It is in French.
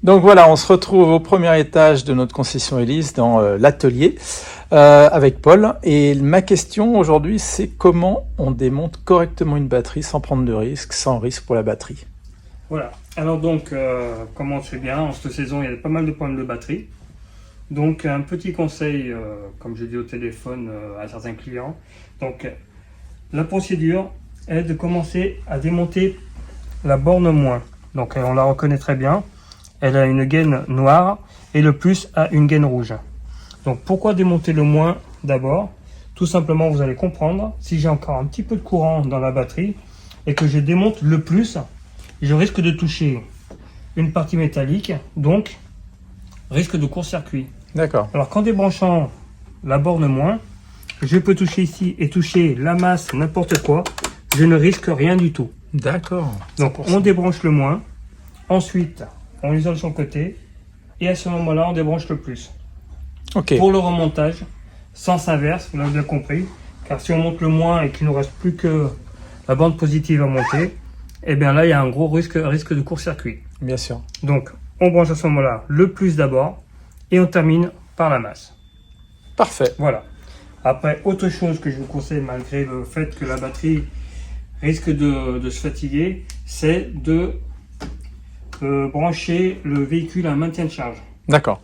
Donc voilà, on se retrouve au premier étage de notre concession Elise dans l'atelier avec Paul. Et ma question aujourd'hui, c'est comment on démonte correctement une batterie sans prendre de risque, sans risque pour la batterie. Voilà. Alors donc, comme on le sait bien, en cette saison, il y a pas mal de problèmes de batterie. Donc un petit conseil, comme je dis au téléphone à certains clients. Donc la procédure est de commencer à démonter la borne moins. Donc on la reconnaît très bien. Elle a une gaine noire et le plus a une gaine rouge. Donc pourquoi démonter le moins d'abord? Tout simplement, vous allez comprendre, si j'ai encore un petit peu de courant dans la batterie et que je démonte le plus, je risque de toucher une partie métallique, donc risque de court-circuit. D'accord. Alors qu'en débranchant la borne moins, je peux toucher ici et toucher la masse, n'importe quoi, je ne risque rien du tout. D'accord. Donc on débranche le moins, ensuite on l'isole sur le côté, et à ce moment-là on débranche le plus. Ok. Pour le remontage, sens inverse, vous l'avez bien compris, car si on monte le moins et qu'il ne reste plus que la bande positive à monter, et bien là il y a un gros risque de court-circuit. Bien sûr. Donc on branche à ce moment-là le plus d'abord, et on termine par la masse. Parfait. Voilà. Après, autre chose que je vous conseille, malgré le fait que la batterie risque de se fatiguer, c'est de brancher le véhicule à un maintien de charge. D'accord.